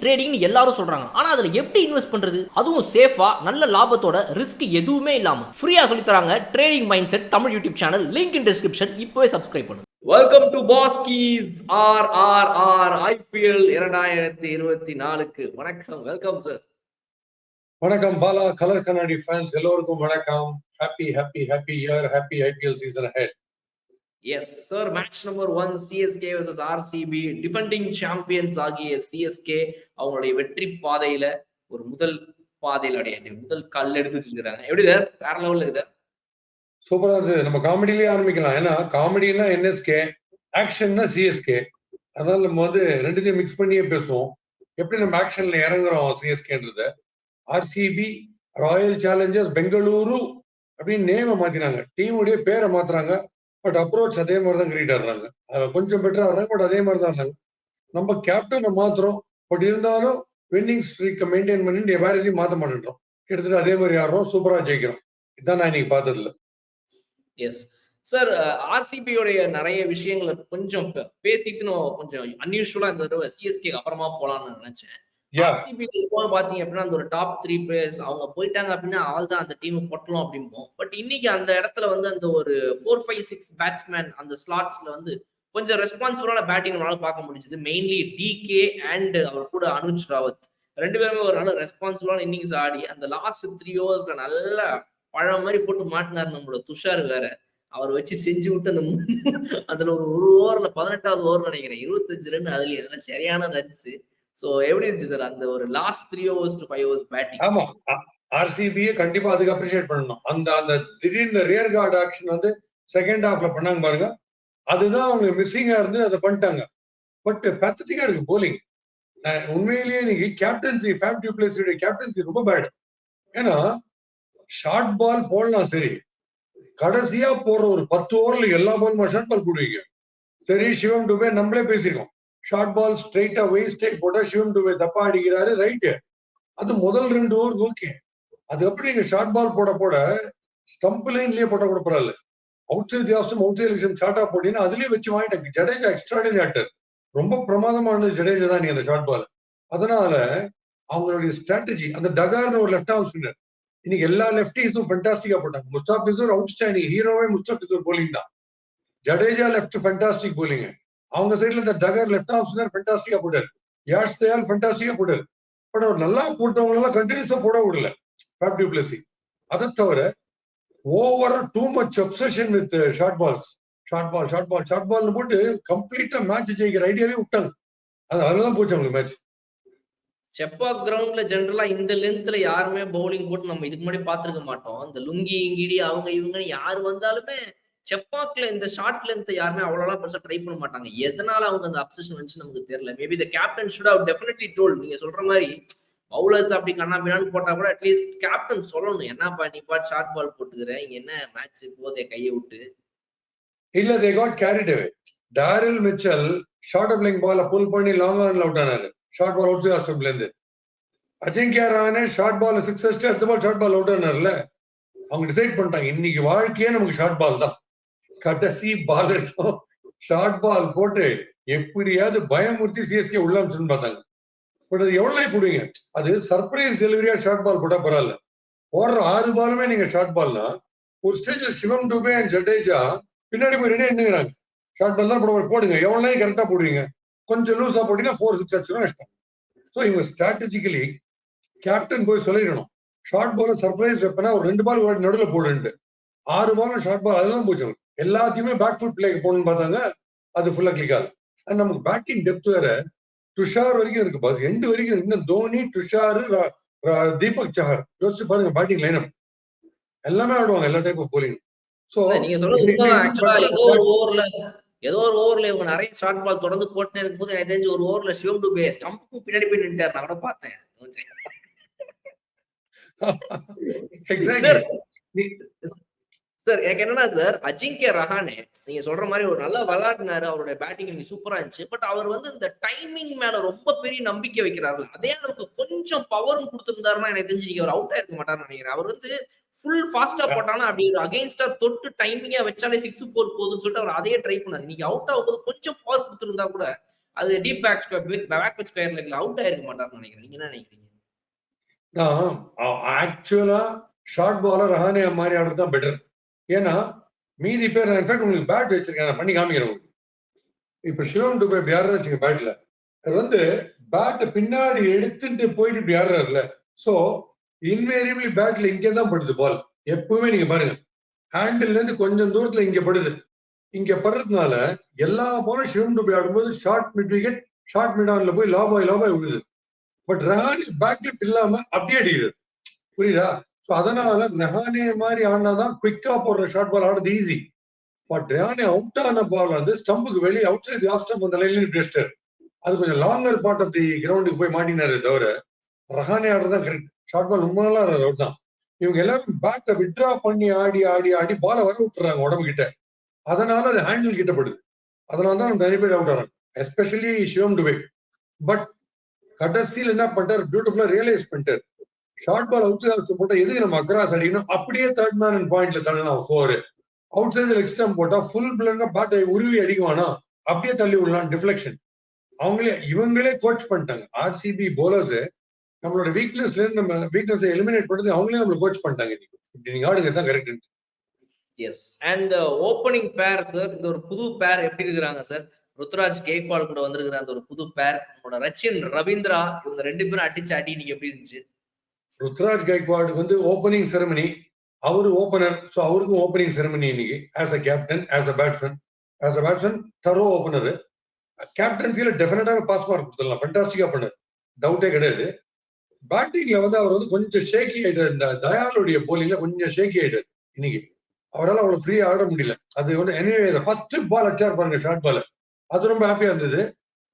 Trading எல்லாரும் சொல்றாங்க. ஆனா அதுல எப்படி இன்வெஸ்ட் பண்றது, அதுவும் சேஃபா நல்ல லாபத்தோட ரிஸ்க் எதுவுமே இல்லாம ஃப்ரீயா சொல்லி தராங்க trading mind set Tamil YouTube channel. Link in description. இப்போவே சப்ஸ்கிரைப் பண்ணுங்க. வெல்கம் டு பாஸ்கீஸ் RRR IPL 2024க்கு வணக்கம். Welcome sir. வணக்கம் பாலா. கலர் கண்ணாடி ஃபேன்ஸ் எல்லோருக்கும் வணக்கம். Happy year, happy IPL season ahead. Yes sir, match number 1 CSK vs RCB. Defending champions ஆகிய CSK அவங்களுடைய வெற்றி பாதையில ஒரு முதல் கல் எடுத்து வச்சிருக்காங்க. எப்படி சார், வேற லெவல்ல இருக்கு? சூப்பரா இருக்கு. நம்ம காமெடியிலேயே ஆரம்பிக்கலாம். ஏன்னா காமெடினா NSK, ஆக்ஷன்னா CSK. அதனால நம்ம ரெண்டுத்தையும் மிக்ஸ் பண்ணியே பேசுவோம். எப்படி நம்ம ஆக்ஷன்ல இறங்குறோம் CSKன்றத. RCB, ராயல் சேலஞ்சர்ஸ் பெங்களூரு அப்படின்னு நேம மாத்தினாங்க, டீமுடைய பேரை மாத்துறாங்க. பட் அப்ரோச் அதே மாதிரி தான் கிரியேட் ஆடுறாங்க. கொஞ்சம் பெட்டரா ஆடுறாங்க, பட் அதே மாதிரி தான் இருந்தாங்க. நம்ம கேப்டனை மாத்துறோம், பட் இருந்தாலும் வின்னிங் ஸ்ட்ரீக்கை மெயின்டைன் பண்ணிட்டு வேற எதையும் மாற்ற மாட்டேன்றோம். கிட்டத்தட்ட அதே மாதிரி ஆடுறோம், சூப்பரா ஜெயிக்கிறோம். இதுதான் நான் இன்னைக்கு பார்த்ததுல. எஸ் சார், RCBயோடைய நிறைய விஷயங்களை கொஞ்சம் பேசிட்டு கொஞ்சம் அன்யூஷுவலா இந்த தடவை CSK அப்புறமா போலாம்னு நினைச்சேன். RCB பாத்தீங்க அப்படின்னா அந்த ஒரு டாப் 3 பிளேயர்ஸ் அவங்க போயிட்டாங்க அப்படின்னா ஆள் தான் அந்த டீம் பொட்டலாம் அப்படிம்போம். பட் இன்னைக்கு அந்த இடத்துல அந்த ஒரு 4-5-6 பேட்ஸ்மேன் அந்த ஸ்லாட்ஸ்ல கொஞ்சம் ரெஸ்பான்சிபிளான பேட்டிங் நம்மளால பார்க்க முடிஞ்சது. மெயின்லி DK அண்ட் அவர் கூட அனுஜ் ராவத் ரெண்டு பேருமே ஒரு நல்ல ரெஸ்பான்சிபிளான இன்னிங்ஸ் ஆடி அந்த லாஸ்ட் 3 ஓவர்ஸ்ல நல்ல பழம் மாதிரி போட்டு மாட்டினார் நம்மளோட துஷார். வேற அவர் வச்சு செஞ்சு விட்டு அந்த அதுல ஒரு ஓவர்ல 18வது ஓவர் நினைக்கிறேன் 25 ரன், அதுல சரியான ரன்ஸ். சோ எப்படி இருந்துச்சு சார் அந்த ஒரு last 3 overs to 5 overs batting? ஆமா, RCBயை கண்டிப்பா அதுக்கு அப்ரிஷியேட் பண்ணணும். அந்த திடீர்னு ரியர் கார்டு ஆக்ஷன் செகண்ட் ஹாஃப்ல பண்ணாங்க பாருங்க, அதுதான் அவங்க மிஸ்ஸிங்கா இருந்து அதை பண்ணிட்டாங்க. பட் பேத்தட்டிக்கா இருக்கு போலிங். உண்மையிலேயே இன்னைக்கு கேப்டன்சி, ஃபேப் டு பிளேஸுடைய கேப்டன்சி ரொம்ப பேட். ஏன்னா ஷார்ட் பால் போடலாம் சரி, கடைசியா போடுற ஒரு 10 ஓவர்ல எல்லா பாலுமா ஷார்ட் பால் போடுவீங்க. சரி, சிவம் டுபே நம்மளே பேசிருக்கோம், ஷார்ட் பால் ஸ்ட்ரெயிட்டா வெயிஸ்டேக் போட்டா சிவம் டுபே தப்பா அடிக்கிறாரு, ரைட்டு. அது முதல் 2 ஓவர் ஓகே. அதுக்கப்புறம் நீங்க ஷார்ட் பால் போட ஸ்டம்ப் லைன்லயே போட்ட கூட பரவாயில்ல, அவுட் சைட் தியாசம் அவுட் சைட் ஷார்ட்டா போட்டீங்கன்னா அதுலயே வச்சு வாங்கிட்டாங்க. ஜடேஜா எக்ஸ்ட்ராடினரி ஆக்டர், ரொம்ப பிரமாதமானது ஜடேஜா தான் நீ அந்த ஷார்ட் பால். அதனால அவங்களுடைய ஸ்ட்ராட்டஜி, அந்த டகார்னு ஒரு லெஃப்ட் ஆர்ம் ஸ்பின்னர், இன்னைக்கு எல்லா லெஃப்டிஸும் ஃபென்டாஸ்டிக்கா போட்டாங்க. முஸ்தாபிசூர் அவுட்ஸ்டாண்டிங், ஹீரோவே முஸ்தாபிசூர் போலிங் தான். Jadeja left fantastic bowling. அவங்க சைட்ல இந்த டகர் லெஃப்ட் ஆர்ம் ஸ்பின்னர் ஃபென்டாஸ்டிக்கா போட்டாரு. யாஷ் தயால் ஃபென்டாஸ்டிக்கா போட்டாரு. பட் அவர் நல்லா போட்டவங்க எல்லாம் கண்டினியூஸா போட விடல ஃபேப் டு பிளஸி. அதை தவிர ஓவரா too much obsession with short ball போட்டு கம்ப்ளீட்டா மேட்ச் ஜெயிக்கிற ஐடியாவே விட்டாங்க. அதெல்லாம் போச்சு அவங்களுக்கு மேட்ச். செப்பாக் கிரவுண்ட்ல ஜெனரலா இந்த லென்த்ல யாருமே பவுலிங் போட்டு நம்ம இதுக்கு முன்னாடி பாத்துருக்க மாட்டோம். இந்த லுங்கி இங்கிடி அவங்க இவங்க யாரு வந்தாலுமே செப்பாக்ல இந்த ஷார்ட் லென்த் யாருமே அவ்வளவு பெருசா ட்ரை பண்ண மாட்டாங்க. எதனால அவங்க அந்த அப்சஷன் வந்துச்சு நமக்கு தெரியல. Maybe the captain should have definitely told. நீங்க சொல்ற மாதிரி பவுலர்ஸ் அப்படி கண்ணா பின்னான்னு போட்டா கூட அட்லீஸ்ட் கேப்டன் சொல்லணும், என்னப்பா நீ பாட்டு ஷார்ட் பால் போட்டுக்கிற, இங்க என்ன மேட்ச் போதே கையை விட்டு. இல்ல, they got carried away. Daryl Mitchell short playing பால புல் பண்ணி லாங் ஆன்ல அவுட் ஆனாரு. ஷார்ட் பால் அவுட் ஸ்டம்ப்ல இருந்து. அஜிங்கியா ரஹானே ஷார்ட் பால் 6 அடிச்சு அடுத்த பால் ஷார்ட் பால் அவுட் ஆனார்ல. அவங்க டிசைட் பண்ணிட்டாங்க இன்னைக்கு வாழ்க்கையே நமக்கு ஷார்ட் பால் தான், கடைசி பால் இருக்கும் ஷார்ட் பால் போட்டு எப்படியாவது பயமுறுத்தி CSK உள்ள அனுப்பிச்சுன்னு பார்த்தாங்க. பட் அது எவ்வளவு நாள் போடுவீங்க? அது சர்ப்ரைஸ் டெலிவரியா ஷார்ட் பால் போட்டா பரவாயில்ல. போடுற 6 பாலுமே நீங்க ஷார்ட் பால்னா ஒரு ஸ்டேஜ்ல சிவம் டுபே அண்ட் ஜடேஜா பின்னாடி போய் நின்னுங்கிறாங்க. ஷார்ட் பால் தான் போடுங்க, எவ்வளவு நாள் கரெக்டா போடுவீங்க? கொஞ்சம் லூஸா போட்டீங்கன்னா 4-6 அடிச்சிடும் இஷ்டம். ஸோ இவங்க ஸ்ட்ராட்டஜிக்கலி கேப்டன் போய் சொல்லிடணும், ஷார்ட் பால் சர்ப்ரைஸ் வெப்பனா ஒரு 2 பால் ஒரு நடுவில் போடுன்ட்டு. 6 பால் ஷார்ட் பால் அதெல்லாம் போச்சு. எல்லாத்தையுமே பேக் ஃபுட் பிளேக்கு போகணும்னு பார்த்தாங்க, அது ஃபுல்லா கிளிக் ஆகுது. அண்ட் நமக்கு பேட்டிங் டெப்த் வேற துஷார் வரைக்கும் இருக்கு பாஸ், எண்டு வரைக்கும் இருக்கு. இன்னும் தோனி, துஷார், தீபக் சஹர் யோசிச்சு பாருங்க பேட்டிங் லைனப் எல்லாமே ஆடுவாங்க, எல்லா டைப் ஆஃப் போலிங். சோ நீங்க சொல்றது ஏதோ ஒரு ஓவர்ல இவங்க நிறைய ஷார்ட் பால் தொடர்ந்து போட்டுனே இருக்கும்போது எனக்கு தெரிஞ்சு ஒரு ஓவர்ல சிவம் டுபே ஸ்டம்புக்கு பின்னாடி போய் நின்ட்டாரு, நான் கூட பார்த்தேன். சார் எனக்கு என்னன்னா சார், அஜிங்கிய ரஹானே நீங்க சொல்ற மாதிரி ஒரு நல்லா விளையாடினாரு, அவருடைய பேட்டிங் இன்னைக்கு சூப்பரா இருந்துச்சு. பட் அவர் இந்த டைமிங் மேல ரொம்ப பெரிய நம்பிக்கை வைக்கிறாரு. அதே அளவுக்கு கொஞ்சம் பவரும் கொடுத்திருந்தாருன்னா எனக்கு தெரிஞ்சு நீங்க அவர் அவுட் ஆயிருக்க மாட்டாருன்னு நினைக்கிறேன். அவர் ஃபுல் ஃபாஸ்டா போட்டாலும் அப்படி ஒரு அகைன்ஸ்டா தொட்டு டைமிங்கா வச்சாலே 6-4 போதுன்னு சொல்லிட்டு அவர் அதையே ட்ரை பண்ணாரு. நீங்க அவுட் ஆகும்போது கொஞ்சம் பவர் கொடுத்திருந்தா கூட அது டீப் பேக் ஸ்கொயர் லெக்ல அவுட் ஆயிருக்க மாட்டாருன்னு நினைக்கிறேன். நீங்க என்ன நினைக்கிறீங்க? ஆக்சுவலா ஷார்ட் பாலர் ரஹானே மாதிரி ஆடுறது தான் பெட்டர். ஏன்னா மீதி பேர் இன்ஃபேக்ட் உங்களுக்கு பேட் வச்சிருக்கேன் பண்ணி காமிக்கிறேன் உங்களுக்கு. இப்ப சிவம் டுபே இப்படி யாரும் வச்சுங்க பேட்ல அது வந்து பேட் பின்னாடி எடுத்துட்டு போயிட்டு இப்படி ஆடுறாருல. சோ இன்வேரியபிளி பேட்ல இங்கே தான் படுது பால். எப்பவுமே நீங்க பாருங்க ஹேண்டில் இருந்து கொஞ்சம் தூரத்துல இங்க படுது. இங்க படுறதுனால எல்லா பாலும் சிவம் டுபே ஆடும்போது short mid wicket short mid ஆன்ல போய் லாபாய் விழுது. பட் ரஹானே பேக் லிஃப்ட் இல்லாம அப்படியே அடிக்கிறது. புரியுதா? சோ அதனால ரஹானே மாதிரி ஆடினாதான் குவிக்கா போடுற ஷார்ட் பால் ஆடுறது ஈஸி. பட் ரஹானே அவுட் ஆன பால் வந்து ஸ்டம்புக்கு வெளியே அவுட் சைட் ஆஃப் ஸ்டம்ப் அந்த லைன்ல டெஸ்டர். அது கொஞ்சம் லாங்கர் பார்ட் ஆஃப் தி கிரவுண்டுக்கு போய் மாட்டினாரு தவிர ரஹானே ஆடுறதான் கரெக்ட். ஷார்ட் பால் உண்மையெல்லாம் அவுட் தான். இவங்க எல்லாரும் பேட்டை வித்ரா பண்ணி ஆடி பாலை வர விட்டுறாங்க உடம்பு கிட்ட. அதனால அது ஹேண்டில் கிட்டப்படுது. அதனாலதான் நிறைய பேர் அவுட் ஆறாங்க, எஸ்பெஷலி சிவம் டுபே. பட் கடைசியில் என்ன பண்ணிட்டார், பியூட்டிஃபுல்லா ரியலைஸ் பண்ணிட்டார். ஷார்ட் பால் அவுட் சைட் போட்டா எதுக்கு நம்ம அக்ராஸ் அடிக்கணும், அப்படியே தேர்ட் மேன் அண்ட் பாயிண்ட்ல தள்ளலாம் 4. அவுட் சைடு லெக் ஸ்டம்ப் போட்டா ஃபுல் பிளங்கா பேட்டை உருவி அடிக்குவானா, அப்படியே தள்ளி விடலாம் டிஃப்ளெக்ஷன். இவங்களே கோச் பண்ணிட்டாங்க. ஆர்சிபி போலர்ஸ் நம்மளோட வீக்னஸ்ல இருந்து நம்ம வீக்னஸ் எலிமினேட் பண்ணது அவங்களே நம்மள கோச் பண்ணிட்டாங்க. இப்படி நீங்க ஆடுங்க தான் கரெக்ட். எஸ். அண்ட் ஓப்பனிங் பேர் சார், இந்த ஒரு புது பேர் எப்படி இருக்கிறாங்க சார்? ருத்ராஜ் கேக்வால் கூட வந்திருக்கிற அந்த ஒரு புது பேர், நம்மளோட ரச்சின் ரவீந்திரா, இவங்க 2 பேரும் அடிச்சு அடி நீங்க எப்படி இருந்துச்சு? ருத்ராஜ் கைக்வாடுக்கு வந்து ஓப்பனிங் செரமனி, அவரு ஓபனர். ஸோ அவருக்கும் ஓப்பனிங் செரமனி இன்னைக்கு. As a captain, as a batsman thorough opener. கேப்டன்சியில டெஃபினட்டாக பாஸ் மார்க் கொடுத்துடலாம். ஃபண்டாஸ்டிக்கா பண்ணார், டவுட்டே கிடையாது. பேட்டிங்ல வந்து அவர் வந்து கொஞ்சம் ஷேக்கி ஆயிட்டார். இந்த தயாளுடைய போலிங்ல கொஞ்சம் ஷேக்கி ஆயிட்டார் இன்னைக்கு. அவரால் அவ்வளவு ஃப்ரீயா ஆட முடியல. அது வந்து எனிவே ஃபர்ஸ்ட் பால் அடிச்சார் பாருங்க, ஷார்ட் பால். அது ரொம்ப ஹாப்பியா இருந்தது.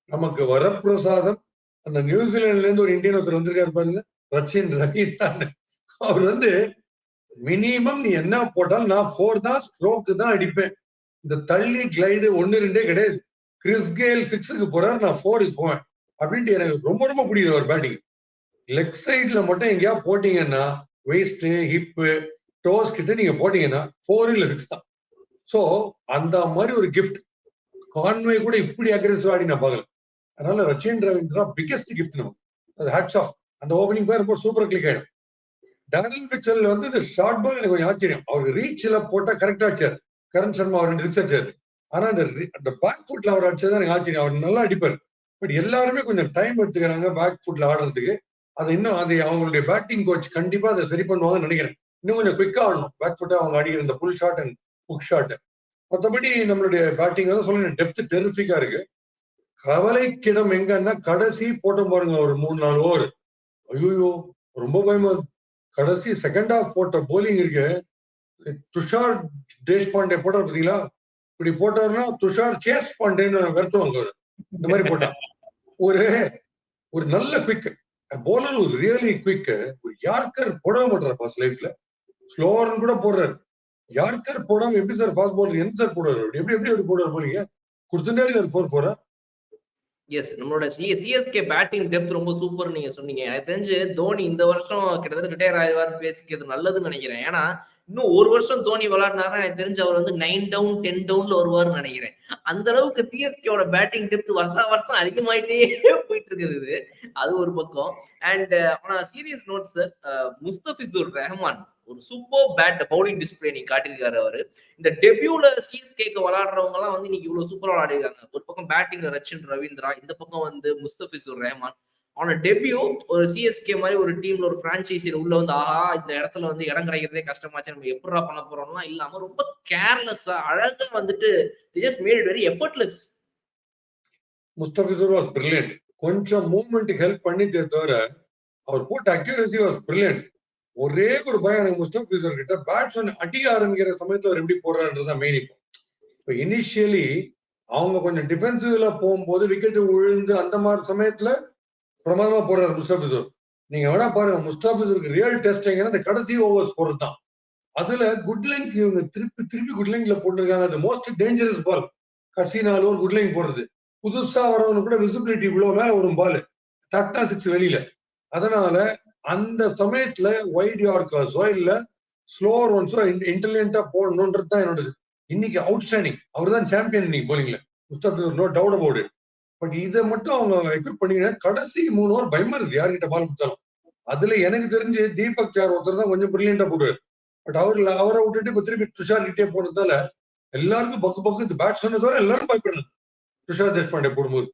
நமக்கு வரப்பிரசாதம் அந்த நியூசிலாந்துல இருந்து ஒரு இந்தியன் ஒருத்தர் வந்திருக்காரு பாருங்க, ரச்சின் ரவீந்திரன். அவர் வந்து மினிமம் நீ என்ன போட்டாலும் நான் 4 தான், ஸ்ட்ரோக்கு தான் அடிப்பேன். இந்த தள்ளி கிளைடு 1-2 கிடையாது. கிறிஸ் கெயில் 6க்கு போறாரு, நான் 4க்கு போவேன் அப்படின்ட்டு எனக்கு ரொம்ப ரொம்ப பிடிக்குது அவர் பேட்டிங். லெக் சைட்ல மட்டும் எங்கேயா போட்டீங்கன்னா வெயிஸ்ட் ஹிப் டோஸ் கிட்ட நீங்க போட்டீங்கன்னா 4 இல்ல 6 தான். சோ அந்த மாதிரி ஒரு கிஃப்ட் கான்வே கூட இப்படி அக்ரெசிவ் ஆடி நான் பார்க்கல. அதனால ரச்சின் ரவீந்திரா பிகெஸ்ட் கிஃப்ட் நமக்கு. அது ஹேட்ஸ் ஆஃப். அந்த ஓப்பனிங் பேர் ரொம்ப சூப்பர் கிளிக் ஆயிடும். டேரல் மிச்சல் வந்து இந்த ஷார்ட் பால் எனக்கு கொஞ்சம் ஆச்சரியம். அவருக்கு ரீச்ல போட்டா கரெக்டா அடிச்சாரு. கரண் சர்மா அவர் 2 6 அடிச்சாரு. ஆனா அந்த பேக் ஃபுட்ல அவர் அடிச்சது எனக்கு ஆச்சரியம். அவர் நல்லா அடிப்பார். பட் எல்லாருமே கொஞ்சம் டைம் எடுத்துக்கிறாங்க பேக் ஃபுட்ல ஆடுறதுக்கு. அது இன்னும் அது அவங்களுடைய பேட்டிங் கோச் கண்டிப்பா அதை சரி பண்ணுவாங்கன்னு நினைக்கிறேன். இன்னும் கொஞ்சம் குவிக்கா ஆடணும் பேக் ஃபுட்டா அவங்க அடிக்கிற இந்த pull shot and hook shot. மற்றபடி நம்மளுடைய பேட்டிங் வந்து சொல்லுங்க டெப்த் டெரிஃபிக்கா இருக்கு. கவலைக்கிடம் எங்கன்னா கடைசி போட்ட பாருங்க ஒரு 3-4 ஓவர். ஐயோ ரொம்ப பயமா. கடைசி செகண்ட் ஹாஃப் போட்ட போலிங் இருக்கு. துஷார் தேஷ்பாண்டே போட்டார் பாத்தீங்களா, இப்படி போட்டாருன்னா துஷார் சேஸ் பாண்டேன்னு வருத்துவாங்க அவரு. இந்த மாதிரி போட்டா ஒரு ஒரு நல்ல quick bowler, was really quick. ஒரு யார்கர் போடவே மாட்டார் பாஸ் லைஃப்ல. ஸ்லோவர்னு கூட போடுறாரு. யார்கர் போடாம எப்படி சார் ஃபாஸ்ட் போடுறது, என்ன சார் போடுறாரு, எப்படி எப்படி எப்படி போடுறாரு போலீங்க கொடுத்துட்டே இருக்காரு 4-4. எஸ். நம்மளோட சிஎஸ்கே பேட்டிங் டெப்த் ரொம்ப சூப்பர் நீங்க சொன்னீங்க. எனக்கு தெரிஞ்சு தோனி இந்த வருஷம் கிட்டத்தட்ட ரிட்டையர் ஆயிடுவார்னு பேசிக்கிறது நல்லதுன்னு நினைக்கிறேன். ஏன்னா இன்னும் ஒரு வருஷம் தோனி விளையாடினாருன்னா எனக்கு தெரிஞ்சு அவர் வந்து 9 டவுன் 10 டவுன்ல வருவார்னு நினைக்கிறேன். அந்த அளவுக்கு சிஎஸ்கேவோட பேட்டிங் டெப்த் வருஷம் அதிகமாயிட்டே போயிட்டு இருக்குது. அது ஒரு பக்கம். அண்ட் ஆனா serious note sir, Mustafizur Rahman ஒரு சூப்பர் பவுலிங் டிஸ்பிளே நீ காட்டியிருக்காரு அவரு. இந்த டெபியூல சிஎஸ்கேக்கு விளையாடுறவங்க எல்லாம் வந்து இன்னைக்கு இவ்வளவு சூப்பரா விளையாடிருக்காங்க. ஒரு பக்கம் பேட்டிங்ல ரச்சின் ரவீந்திரா, இந்த பக்கம் வந்து முஸ்தபிசுர் ரஹ்மான். ஆன டெபியூ ஒரு சிஎஸ்கே மாதிரி ஒரு டீம்ல ஒரு பிரான்சைசில உள்ள வந்து ஆஹா இந்த இடத்துல வந்து இடம் கிடைக்கிறதே கஷ்டமாச்சு, நம்ம எப்படா பண்ண போறோம்னா இல்லாம ரொம்ப கேர்லெஸ்ஸா அழகா வந்துட்டு they just made it very effortless. Mustafizur was brilliant. கொஞ்சம் மூவ்மெண்ட் ஹெல்ப் பண்ணிட்டே தவிர அவர் போட்ட அக்யூரசி வாஸ் பிரில்லியன்ட். ஒரே ஒரு பயம் எனக்கு முஸ்தபிசுர் கிட்ட, பேட்ஸ்மேன் அடிக்க ஆரம்பிக்கிற சமயத்துல அவர் எப்படி போடுறாருன்றதான் மெயின். இப்போ இனிஷியலி அவங்க கொஞ்சம் டிஃபென்சிவ்ல போகும்போது விக்கெட் விழுந்து அந்த மாதிரி சமயத்துல பிரமாதமா போடுறாரு முஸ்தபிசுர். நீங்க வேணா பாருங்க முஸ்தபிசுருக்கு ரியல் டெஸ்ட் எங்கன்னா அந்த கடைசி ஓவர்ஸ் போடுறது தான். அதுல குட் லெங்க் இவங்க திருப்பி குட் லெங்க்ல போட்டுருக்காங்க. அது மோஸ்ட் டேஞ்சரஸ் பால். கடைசி 4 ஓவர் குட் லெங்க் போடுறது. புதுசா வரவனு கூட விசிபிலிட்டி இவ்வளவு மேல வரும் பால், தட்டா 6 வெளியில. அதனால அந்த சமயத்துல வைட் யார்க்கர்ஸோ இல்ல ஸ்லோவர் ஒன்ஸோ இன்டெலிஜென்ட்டா போடணும்ன்றது தான் என்னோடது. இன்னைக்கு அவுட்ஸ்டாண்டிங். அவர் தான் சாம்பியன் இன்னைக்கு போலிங்ல Mustafizur, no doubt about it. But இதை மட்டும் அவங்க எக்யூப் பண்ணிக்கிட்டா கடைசி 3 ஓவர் பயமா இருக்கு யார்கிட்ட பால் கொடுத்தாலும். அதுல எனக்கு தெரிஞ்சு தீபக் சார் ஒருத்தர் தான் கொஞ்சம் பிரில்லியண்டா போடுவார். பட் அவரை விட்டுட்டு இப்ப திருப்பி துஷார் கிட்டே போனதால எல்லாருக்கும் பக்கு இந்த பேட்ஸ்மேன் தவிர எல்லாரும் பயப்படுறாங்க துஷார் தேஷ்பாண்டே போடும்போது.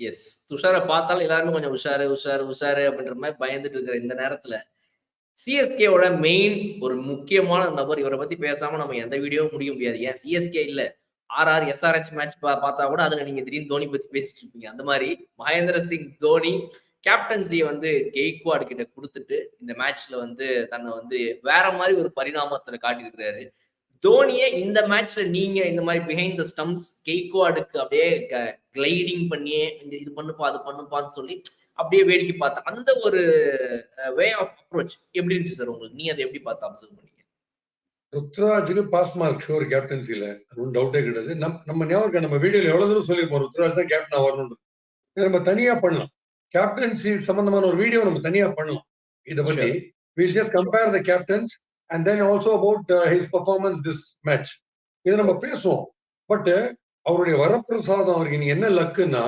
எஸ், துஷாரை பார்த்தாலும் எல்லாருமே கொஞ்சம் உஷாரு அப்படின்ற மாதிரி பயந்துட்டு இருக்கிற இந்த நேரத்துல சிஎஸ்கேவோட மெயின் ஒரு முக்கியமான நபர், இவரை பத்தி பேசாம நம்ம எந்த வீடியோவும் முடிய முடியாது. ஏன் சிஎஸ்கே இல்ல, எஸ்ஆர்ஹெச் மேட்ச் பார்த்தா கூட அதுல நீங்க திடீர்னு தோனி பத்தி பேசிட்டு இருப்பீங்க. அந்த மாதிரி மகேந்திர சிங் தோனி கேப்டன்சியை வந்து கெய்க்வாட் கிட்ட கொடுத்துட்டு இந்த மேட்ச்ல வந்து தன்னை வந்து வேற மாதிரி ஒரு பரிணாமத்துல காட்டியிருக்கிறாரு. தோனியை இந்த மேட்ச்ல நீங்க இந்த மாதிரி பிஹைண்ட் த ஸ்டம்ப்ஸ் கெய்க்வாடுக்கு அப்படியே கிளைடிங் பண்ணியே இது பண்ணுப்பா அது பண்ணுப்பான்னு சொல்லி அப்படியே வேடிக்கை பார்த்தா அந்த ஒரு வே ஆஃப் அப்ரோச் எப்படி இருந்துச்சு சார் உங்களுக்கு? நீ அதை எப்படி பார்த்து அப்சர்வ் பண்ணீங்க? ருத்ராஜுக்கு பாஸ் மார்க் ஷோர் கேப்டன்சில, அது ஒன்றும் டவுட்டே கிடையாது. நம்ம ஞாபகம் நம்ம வீடியோல எவ்வளவு தூரம் சொல்லியிருப்போம் ருத்ராஜ் தான் கேப்டனா வரணும். நம்ம தனியா பண்ணலாம், கேப்டன்சி சம்பந்தமான ஒரு வீடியோ நம்ம தனியா பண்ணலாம். இதை பத்தி we'll just compare the captains and then also about his performance this match. இதை நம்ம பேசுவோம். பட் அவருடைய வரப்பிரசாதம் அவருக்கு நீங்க என்ன லக்குன்னா,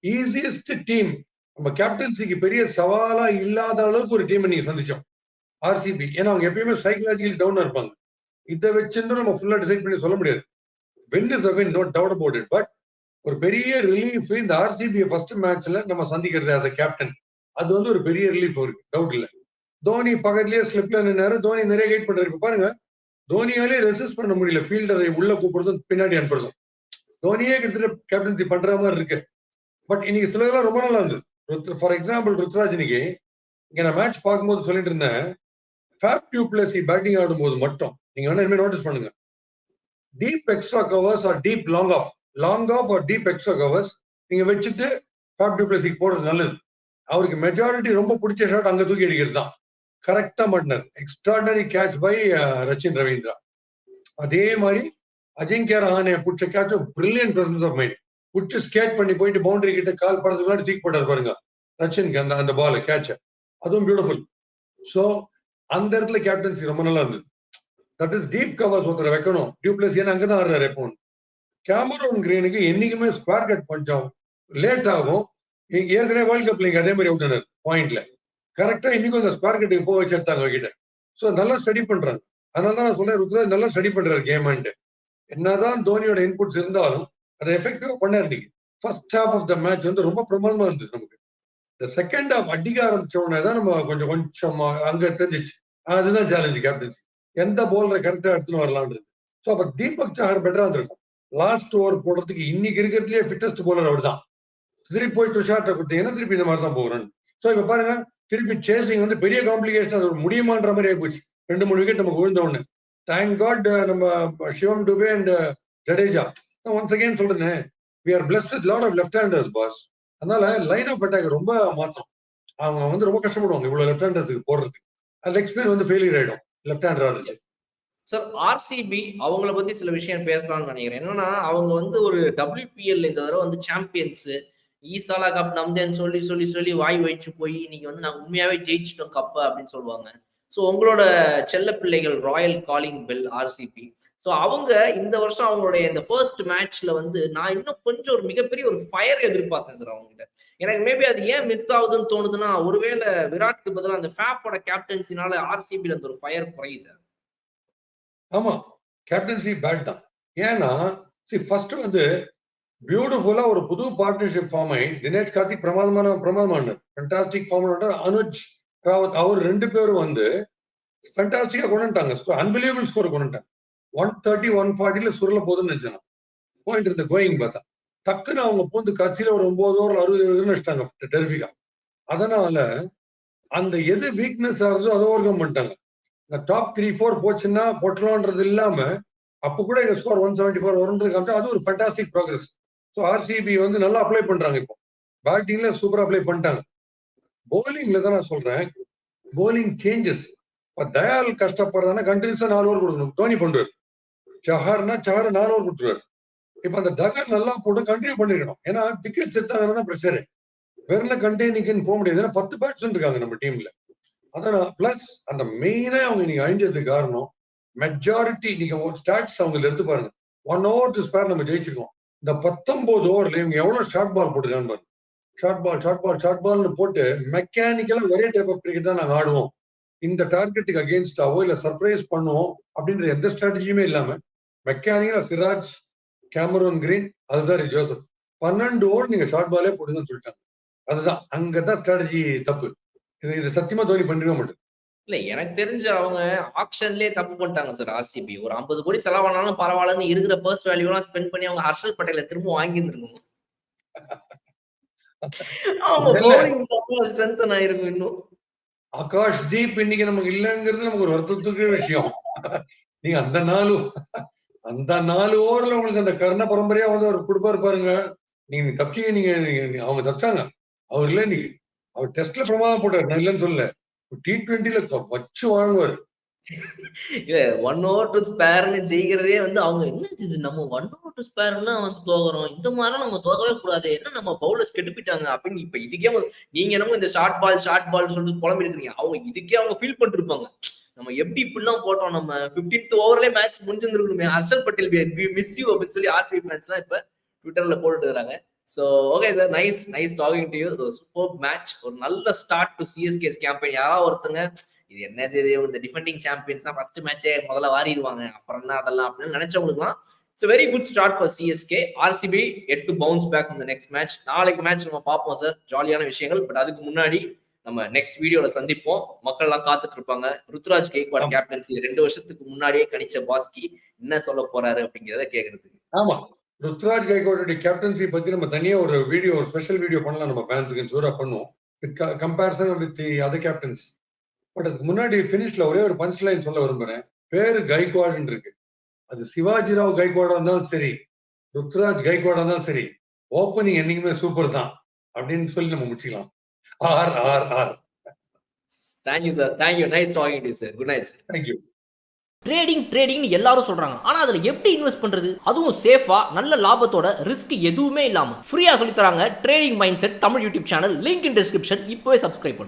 ஈஸியஸ்ட் டீம் நம்ம கேப்டன்சிக்கு பெரிய சவாலா இல்லாத அளவுக்கு ஒரு டீம் நீங்க சந்திச்சோம் ஆர்சிபி. ஏன்னா அவங்க எப்பயுமே சைக்கலாஜிக்கல் டவுனா இருப்பாங்க. இதை வச்சுட்டு நம்ம ஃபுல்லா டிசைட் பண்ணி சொல்ல முடியாது. Win is a win, no doubt about it. But ஒரு பெரிய ரிலீஃப் இந்த ஆர்சிபி ஃபர்ஸ்ட் மேட்ச்ல நம்ம சந்திக்கிறது ஆஸ் அ கேப்டன், அது வந்து ஒரு பெரிய ரிலீஃப் இருக்கு, டவுட் இல்ல. தோனி பக்கத்துலயே ஸ்லிப்ல நின்னாரு, தோனி நிறைய கைட் பண்றாரு. பாருங்க, தோனியாலே ரெசிஸ்ட் பண்ண முடியல ஃபீல்டரை உள்ள கூப்பிடுறதும் பின்னாடி அனுப்புறதும். தோனியே கிட்டத்தட்ட கேப்டன்சி பண்ற மாதிரி இருக்கு. பட் இன்னைக்கு சிலதெல்லாம் ரொம்ப நல்லா இருந்தது. ஃபார் எக்ஸாம்பிள் ருத்ராஜ் இன்னைக்கு இங்க நான் மேட்ச் பார்க்கும்போது சொல்லிட்டு இருந்தேன், ஃபேப் டியூப்ளசி பேட்டிங் ஆடும்போது மட்டும் நீங்க வேணா இனிமே நோட்டீஸ் பண்ணுங்க, deep extra covers R deep long off R deep extra covers நீங்க வச்சுட்டு ஃபேப் டியூப்ளசிக்கு போடுறது நல்லது. அவருக்கு மெஜாரிட்டி ரொம்ப பிடிச்ச ஷாட் அங்க தூக்கி அடிக்கிறது தான். கரெக்டா மாட்டினார். Extraordinary catch by Rachin Ravindra. அதே மாதிரி அஜிங்கியா ரஹானே பிடிச்ச catch brilliant presence of mind. பிடிச்சி ஸ்கேட் பண்ணி போயிட்டு பவுண்டரி கிட்ட கால் படத்துக்கு முன்னாடி தூக்கி போட்டார் பாருங்க ரச்சினுக்கு அந்த பால் கேட்ச, அதுவும் பியூட்டிஃபுல். ஸோ அந்த இடத்துல கேப்டன்சி ரொம்ப நல்லா இருந்தது. தட் இஸ் டீப் கவர்ஸ் ஒருத்தரை வைக்கணும். டியூப்ளஸ் ஏன்னா அங்கதான் ஆடுறாரு எப்போ. கேமரூன் கிரீனுக்கு என்னைக்குமே ஸ்கொயர் கட் கொஞ்சம் லேட் ஆகும். ஏற்கனவே வேர்ல்ட் கப்ல இங்க அதே மாதிரி அவுட் ஆனார் பாயிண்ட்ல. கரெக்டா இன்னைக்கும் அந்த ஸ்கொயர் கட்டுக்கு போக வச்சு எடுத்தாங்க கிட்ட. ஸோ நல்லா ஸ்டடி பண்றாங்க. அதனால தான் நான் சொல்றேன், ருத்ராஜ் நல்லா ஸ்டடி பண்றாரு கேம். என்னதான் தோனியோட இன்புட்ஸ் இருந்தாலும் அதை எஃபெக்டிவா பண்ணாரு. இன்னைக்கு first half of the match வந்து ரொம்ப பிரமாதமா இருந்தது நமக்கு. இந்த செகண்ட் ஹாஃப் அடிக்க ஆரம்பிச்ச உடனே தான் நம்ம கொஞ்சம் அங்க தெரிஞ்சிச்சு, அதுதான் சேலஞ்சு கேப்டன்சி, எந்த போலரை கரெக்டா எடுத்துன்னு வரலான்றது. ஸோ அப்ப தீபக் சஹர் பெட்டரா இருந்திருக்கும் லாஸ்ட் ஓவர் போடுறதுக்கு. இன்னைக்கு இருக்கிறதுலயே ஃபிட்டஸ்ட் போலர் அவர் தான். திருப்பி போய் துஷார்ட்ட கொடுத்தீங்கன்னா திருப்பி இந்த மாதிரி தான் போகிறேன். ஸோ இப்ப பாருங்க, திருப்பி சேசிங் வந்து பெரிய காம்ப்ளிகேஷன், அது முடியுமான்ற மாதிரி ஆயிப்போச்சு. 2-3 விக்கெட் நமக்கு விழுந்த உடனே. தேங்க் காட் நம்ம Shivam Dube and Jadeja. Once again சொல்றேன், we are blessed with lot of left handers boss. அதனால லைன் ஆஃப் அட்டாக் ரொம்ப மாத்தம். அவங்க வந்து ரொம்ப கஷ்டப்படுவாங்க இவ்வளவு லெஃப்ட் ஹேண்டர்ஸ்க்கு போடுறதுக்கு. அது லெக் ஸ்பின் வந்து ஃபெயிலியர் ஆயிடும் லெஃப்ட் ஹேண்டரா இருந்துச்சு. சார் ஆர்சிபி அவங்கள பத்தி சில விஷயம் பேசலாம்னு நினைக்கிறேன். என்னன்னா அவங்க வந்து ஒரு WPL இந்த தடவை வந்து சாம்பியன்ஸ் ஈசாலா கப் நம்தேன்னு சொல்லி வாய் வச்சு போய் இன்னைக்கு வந்து நாங்க உண்மையாவே ஜெயிச்சிட்டோம் கப்ப அப்படின்னு சொல்லுவாங்க. ஸோ உங்களோட செல்ல பிள்ளைகள் Royal calling bell RCB. So அவங்க இந்த வருஷம் அவங்களுடைய இந்த ஃபர்ஸ்ட் மேட்ச்ல வந்து நான் இன்னும் கொஞ்சம் ஒரு மிகப்பெரிய ஒரு ஃபயர் எதிர்பார்த்தேன் சார் அவங்க கிட்ட. எனக்கு மேபி அது ஏன் மிஸ் ஆகுதுன்னு தோணுதுன்னா, ஒருவேளை விராட்க்கு பதிலாக அந்த ஃபேஃபோட கேப்டன்சினால ஆர்சிபில அந்த ஒரு ஃபயர் குறையுது. ஆமா, கேப்டன்சி பேட் தான். ஏன்னா ஃபர்ஸ்ட் வந்து பியூட்டிஃபுல்லா ஒரு புது பார்ட்னர்ஷிப் ஃபார்ம் ஆகி தினேஷ் கார்த்திக் பிரமாதமான ஃபேண்டாஸ்டிக் ஃபார்ம். அனுஜ் ராவத் அவர் 2 பேரும் வந்து ஃபேண்டாஸ்டிக்கா கொண்டுட்டாங்க. அன்பிலியபிள் ஸ்கோர் கொண்டுட்டாங்க. 130 140 சுருள போதுன்னு நினைச்சேன். பாயிண்ட் இருந்த கோயிங் பார்த்தா டக்குன்னு அவங்க போந்து கட்சியில ஒரு 9 ஓவர் 60 வச்சுட்டாங்க டெரிஃபிகா. அதனால அந்த எது வீக்னஸ் ஆகுதோ அதை ஓவர் கம் பண்ணிட்டாங்க. இந்த டாப் 3-4 போச்சுன்னா போட்டலான்றது இல்லாம அப்ப கூட எங்க ஸ்கோர் 174 வரும்ன்றது காமிச்சா அது ஒரு ஃபேண்டாஸ்டிக் ப்ரோக்ரஸ். ஸோ ஆர்சிபி வந்து நல்லா அப்ளை பண்றாங்க. இப்போ பேட்டிங்ல சூப்பரா அப்ளை பண்ணிட்டாங்க. போலிங்ல தான் நான் சொல்றேன், போலிங் சேஞ்சஸ். தயால் கஷ்டப்படுறதுனா கண்டினியூஸா 4 ஓவர் கொடுக்கணும். தோனி பண்ணுவார். சஹர்னா 4 ஓவர் கொடுத்துருவாரு. இப்ப அந்த டகர் நல்லா போட்டு கண்டினியூ பண்ணிருக்கணும். ஏன்னா விக்கெட் செட்டாங்கன்னா தான் பிரச்சனை. வெறும் கண்டெய்னிங்னு போக முடியாது. ஏன்னா 10 பேட்ஸ்மேன் இருக்காங்க நம்ம டீம்ல. அதான் பிளஸ் அந்த மெயினா அவங்க நீங்க அழிஞ்சதுக்கு காரணம் மெஜாரிட்டி. நீங்க ஸ்டாட்ஸ் அவங்க எடுத்து பாருங்க, 1 ஓவர் டு ஸ்பேர் நம்ம ஜெயிச்சிருக்கோம். இந்த 19 ஓவர்ல இவங்க எவ்வளவு ஷார்ட் பால் போட்டுருக்கான்னு பாருங்க. ஷார்ட் பால்னு போட்டு மெக்கானிக்கலா ஒரே டைப் ஆஃப் கிரிக்கெட் தான் நாங்க ஆடுவோம், இந்த டார்கெட்டுக்கு அகேன்ஸ்டாவோ இல்ல சர்ப்ரைஸ் பண்ணுவோம் அப்படின்ற எந்த ஸ்ட்ராட்டஜியுமே இல்லாம மெக்கானிக்கலா Siraj, Cameron Green, Alzarri Joseph 12 over நீங்க ஷார்ட் பாலே போடுங்கன்னு சொல்லிட்டாங்க. அதுதான் அங்கதான் ஸ்ட்ராட்டஜி தப்பு. இது சத்தியமா தோனி பண்ணிருக்க மாட்டேன். இல்ல எனக்கு தெரிஞ்சு அவங்க ஆக்ஷன்லயே தப்பு பண்ணிட்டாங்க சார். ஆர்சிபி ஒரு 50 கோடி செலவானாலும் பரவாயில்லன்னு இருக்கிற பர்ஸ் வேல்யூ எல்லாம் ஸ்பெண்ட் பண்ணி அவங்க ஹர்ஷல் பட்டேல திரும்ப வாங்கி இருந்திருக்கணும். அவங்க பவுலிங் ஸ்ட்ரென்த் ஆயிருக்கும் இன்னும். ஆகாஷ் தீப் இன்னைக்கு நமக்கு இல்லைங்கிறது நமக்கு ஒரு வருத்தத்துக்கு விஷயம். நீங்க அந்த 4 ஓவர்ல உங்களுக்கு அந்த கர்ண பரம்பரையா வந்து அவர் கொடுப்பாரு பாருங்க. நீங்க தப்பிச்சீங்க. நீங்க அவங்க தப்பிச்சாங்க. அவர் இல்ல நீங்க அவர் டெஸ்ட்ல பிரமாதம் போட்டாரு, நான் இல்லைன்னு சொல்லல. T20ல வச்சு வாங்குவாரு. இல்ல 1 ஓவர் டு ஸ்பேர்னு ஜெயிக்கிறதே வந்து அவங்க என்ன இது நம்ம 1 ஓவர் டு ஸ்பேர்னா வந்து தோக்குறோம், இந்த மாதிரிலாம் நம்ம தோக்கவே கூடாது, என்ன நம்ம பவுலர்ஸ் கெட்டுப்பிட்டாங்க அப்படின்னு. இப்ப இதுக்கே நீங்க என்னமோ இந்த ஷார்ட் பால் சொல்லிட்டு புலம்பி இருக்கீங்க, அவங்க இதுக்கே அவங்க ஃபீல் பண்ணிருப்பாங்க. நம்ம எப்படி இப்படிலாம் போட்டோம், நம்ம 15th ஓவர்லயே மேட்ச் முடிஞ்சிருக்கணுமே, Harshal Patel we miss you அப்படின்னு சொல்லி ஆர்சிபி ஃபேன்ஸ்லாம் இப்ப ட்விட்டர்ல போட்டுட்டு இருக்காங்க. So okay sir, nice talking to you. Super match, ஒரு நல்ல ஸ்டார்ட் டு சிஎஸ்கேஸ் கேம்பெயின். யாராவது ஒருத்தங்க இது என்னது இந்த டிஃபெண்டிங் சாம்பியன்ஸ் தான் ஃபர்ஸ்ட் மேட்சே முதல்ல வாரிடுவாங்க, அப்புறம் தான் அதெல்லாம் அப்படின்னு நினைச்சவங்களுக்குலாம் it's very good start for CSK. RCB had to bounce back இந்த நெக்ஸ்ட் மேட்ச். நாளைக்கு மேட்ச் நம்ம பார்ப்போம் சார், ஜாலியான விஷயங்கள். பட் அதுக்கு முன்னாடி நம்ம நெக்ஸ்ட் வீடியோல சந்திப்போம். மக்கள் எல்லாம் காத்துட்டு இருப்பாங்க. ருத்ராஜ் கெய்க்வாட் கேப்டன்சி 2 வருஷத்துக்கு முன்னாடியே கணிச்ச பாஸ்கி என்ன சொல்ல போறாரு அப்படிங்கிறத கேட்கறதுக்கு. ஆமா, ருத்ராஜ் கெய்க்வாட் கேப்டன்சி பத்தி நம்ம தனியா ஒரு வீடியோ, ஒரு ஸ்பெஷல் வீடியோ பண்ணலாம், நம்ம ஃபேன்ஸுக்கு ஷூரா பண்ணுவோம், with comparison with the other captains. But அதுக்கு முன்னாடி பினிஷ்ல ஒரே ஒரு பஞ்ச் லைன் சொல்ல விரும்புறேன். பேரு கைக்வாட்னு இருக்கு, அது சிவாஜிராவ் கைக்வாடா இருந்தாலும் சரி, ருத்ராஜ் கைக்வாடா இருந்தாலும் சரி, ஓப்பனிங் என்னைக்குமே சூப்பர் தான் அப்படின்னு சொல்லி நம்ம முடிச்சுக்கலாம். RRR. Thank you sir, thank you, nice talking to you sir, good night sir. Thank you. ட்ரேடிங்னு எல்லாரும் சொல்றாங்க, ஆனா அதுல எப்படி இன்வெஸ்ட் பண்றது, அதுவும் சேஃபா நல்ல லாபத்தோட, ரிஸ்க் எதுவுமே இல்லாம ஃப்ரீயா சொல்லி தராங்க trading mind set Tamil YouTube channel. Link in description. இப்போவே சப்ஸ்கிரைப் பண்ணுங்க.